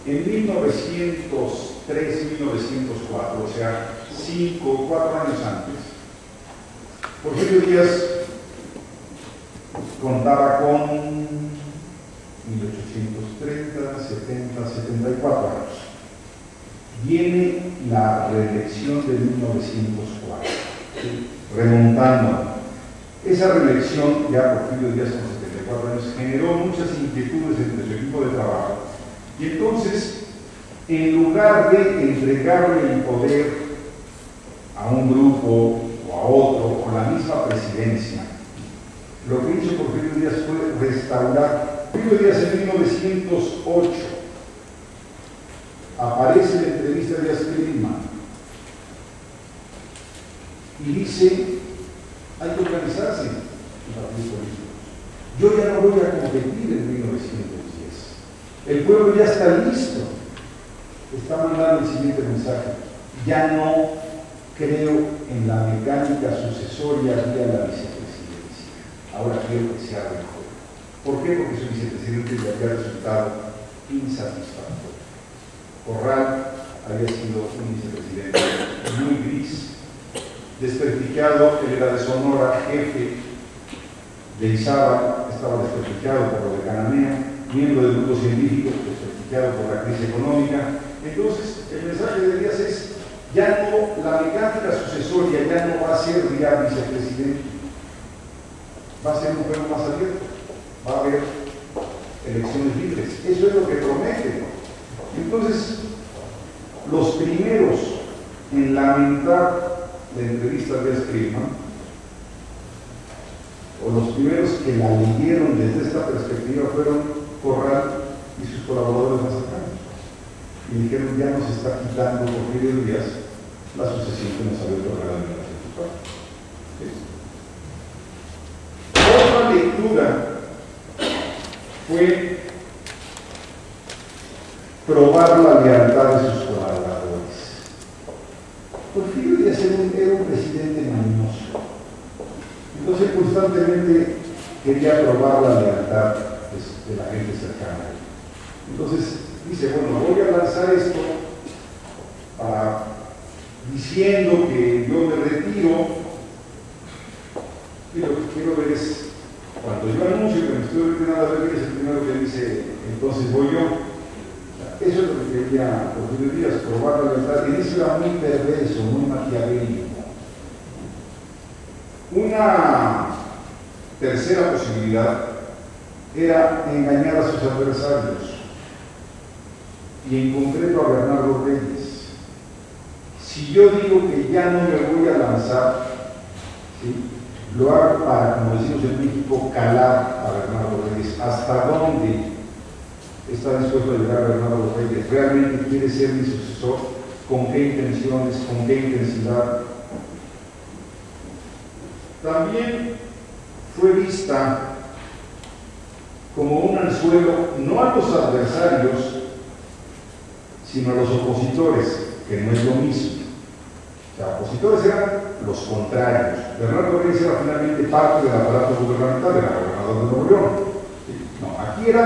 En 1903, 1904, o sea, 4 años antes, Porfirio Díaz contaba con 1830, 70, 74 años. Viene la reelección de 1904, ¿sí? Remontando. Esa reelección, ya Porfirio Díaz con 74 años, generó muchas inquietudes entre su equipo de trabajo. Y entonces, en lugar de entregarle el poder a un grupo o a otro, o la misma presidencia, lo que hizo Porfirio Díaz fue restaurar. Porfirio Díaz en 1908 aparece en la entrevista de Askelima y dice: hay que organizarse en partidos políticos. Yo ya no voy a competir en 1910. El pueblo ya está listo. Está mandando el siguiente mensaje: ya no creo en la mecánica sucesoria vía la vicepresidencia. Ahora quiero que sea mejor. ¿Por qué? Porque su vicepresidente le había resultado insatisfactorio. Corral había sido un vicepresidente muy gris, desprestigiado. Él era de Sonora, jefe de Izaba, estaba desprestigiado por lo de Cananea, miembro del grupo científico, desprestigiado por la crisis económica. Entonces, el mensaje de Díaz es: ya no, la mecánica sucesoria ya no va a ser ya vicepresidente, va a ser un juego más abierto, va a haber elecciones libres. Eso es lo que promete. Entonces, los primeros en lamentar la entrevista de Askelima, o los primeros que la leyeron desde esta perspectiva, fueron Corral y sus colaboradores más cercanos. Y dijeron: ya nos está quitando Porfirio Díaz la sucesión que nos había otorgado en 1904. Otra lectura fue probar la lealtad de sus colaboradores. Porfirio Díaz era un presidente mañoso. Entonces constantemente quería probar la lealtad de la gente cercana. Entonces dice: bueno, voy a lanzar esto diciendo que yo me retiro, y lo que quiero ver es, cuando yo anuncio que me estoy retirando, a ver quién es el primero que dice: entonces voy yo. Eso es lo que quería Porfirio Díaz, probar la lealtad. Y eso era muy perverso, muy maquiavélico. Una tercera posibilidad era engañar a sus adversarios, y en concreto a Bernardo Reyes. Si yo digo que ya no me voy a lanzar, ¿sí?, lo hago para, como decimos en México, calar a Bernardo Reyes. ¿Hasta dónde está dispuesto a llegar Bernardo Reyes? ¿Realmente quiere ser mi sucesor? ¿Con qué intenciones? ¿Con qué intensidad? También fue vista como un anzuelo, no a los adversarios, sino a los opositores, que no es lo mismo. O sea, opositores eran los contrarios. Bernardo Reyes era finalmente parte del aparato gubernamental, era gobernador de Nuevo León. No, aquí era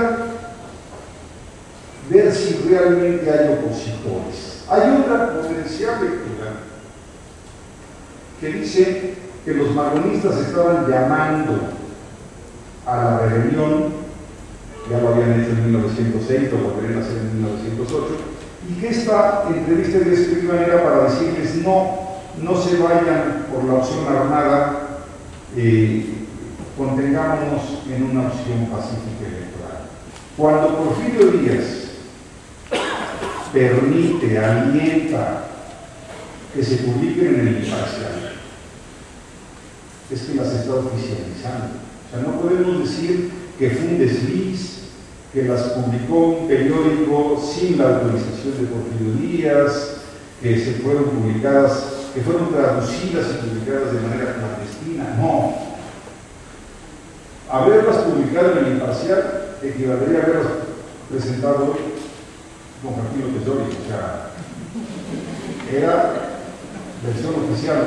ver si realmente hay opositores. Hay otra potencial lectura que dice que los marronistas estaban llamando a la rebelión, ya lo habían hecho en 1906, lo volverían a hacer en 1908, y que esta entrevista de Askelima era para decirles: no se vayan por la opción armada, contengámonos en una opción pacífica electoral. Cuando Porfirio Díaz permite, alienta que se publiquen en el Imparcial, es que las está oficializando. O sea, no podemos decir que fue un desliz, que las publicó un periódico sin la autorización de Porfirio Díaz, que se fueron publicadas, que fueron traducidas y publicadas de manera clandestina. No. Haberlas publicado en el Imparcial equivaldría a haberlas presentado hoy con Joaquín Tesoro. O sea, era versión oficial.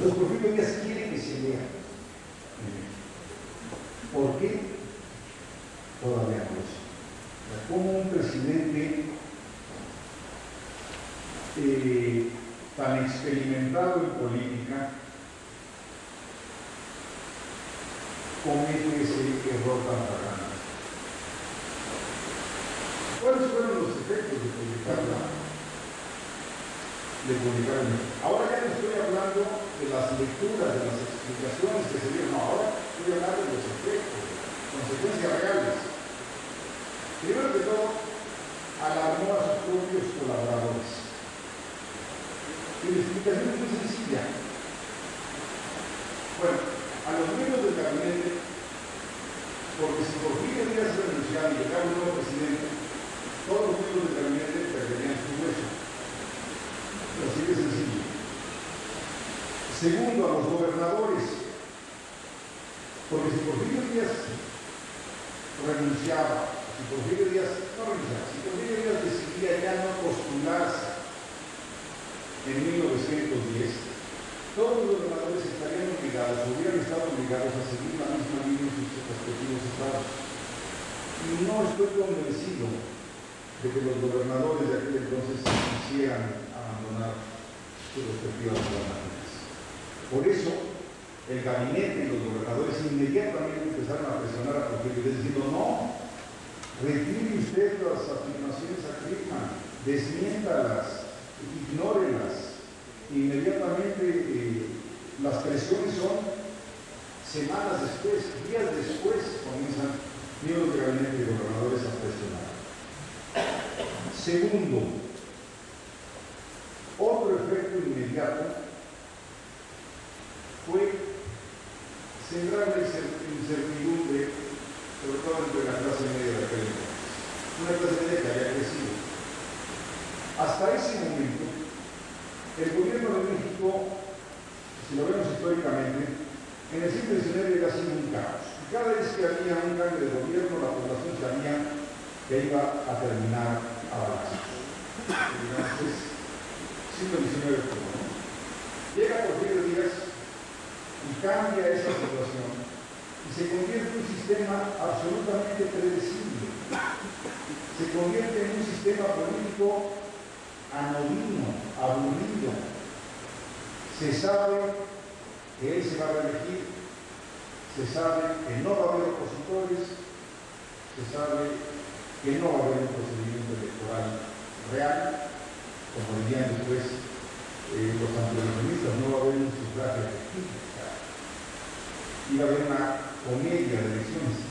Los Porfirio Díaz quieren que se lea. ¿Por qué? Todavía no lo sé. Como un presidente tan experimentado en política, comete ese error tan flagrante. ¿Cuáles fueron los efectos de publicarla? Ahora ya no estoy hablando de las lecturas, de las explicaciones que se dieron, no, ahora estoy hablando de los efectos, consecuencias reales. Primero que todo, alarmó a sus propios colaboradores. Y la explicación es muy sencilla. Bueno, a los miembros del gabinete, porque si Porfirio Díaz renunciaba y llegaba un nuevo presidente, todos los miembros del gabinete perderían su hueso. Así de sencillo. Segundo, a los gobernadores, porque si Porfirio Díaz renunciaba, si Porfirio Díaz decidía ya no postularse en 1910, todos los gobernadores estarían obligados, hubieran estado obligados a seguir la misma línea en sus respectivos estados. Y no estoy convencido de que los gobernadores de aquel entonces quisieran abandonar sus respectivas gobernaciones. Por eso, el gabinete y los gobernadores inmediatamente empezaron a presionar a Porfirio Díaz diciendo: no, retire usted las afirmaciones a Friedman, desmiéntalas, ignórelas. Inmediatamente las presiones son semanas después, días después, comienzan miembros de gabinete y gobernadores a presionar. Segundo, otro efecto inmediato fue sembrar la incertidumbre, sobre todo entre la clase media de aquel entonces. Una clase media que había crecido. Hasta ese momento, el gobierno de México, si lo vemos históricamente, en el siglo XIX había sido un caos. Y cada vez que había un cambio de gobierno, la población sabía que iba a terminar a balazos. Entonces, siglo XIX, llega Porfirio Díaz y cambia esa situación y se convierte en un sistema absolutamente predecible. Se convierte en un sistema político anodino, aburrido. Se sabe que él se va a reelegir, se sabe que no va a haber opositores, se sabe que no va a haber un procedimiento electoral real, como dirían después los antireformistas, no va a haber un sufragio efectivo. Y va a haber una comedia de elecciones.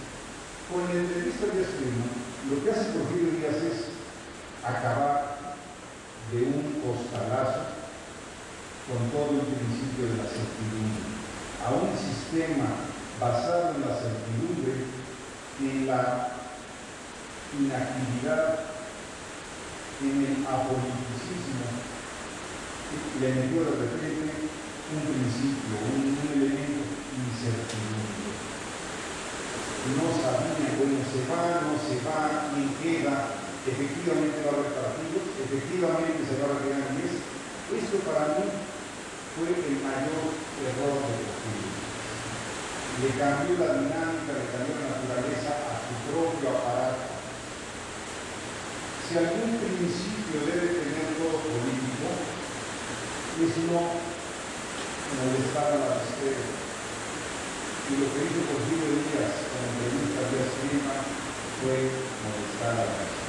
Con la entrevista de Friedman, lo que hace Porfirio Díaz es acabar de un costalazo con todo el principio de la certidumbre, a un sistema basado en la certidumbre, en la inactividad, en el apoliticismo, le metió de repente un principio, un elemento incertidumbre. No sabía, bueno, se va, quién queda, efectivamente va a haber partidos, efectivamente se va a retirar en mes. Esto para mí fue el mayor error de Porfirio. Le cambió la dinámica, le cambió la naturaleza a su propio aparato. Si algún principio debe tener todo político, es no molestar a la espera. Y lo que hizo Porfirio Díaz con la entrevista de Friedman fue molestar a la espera.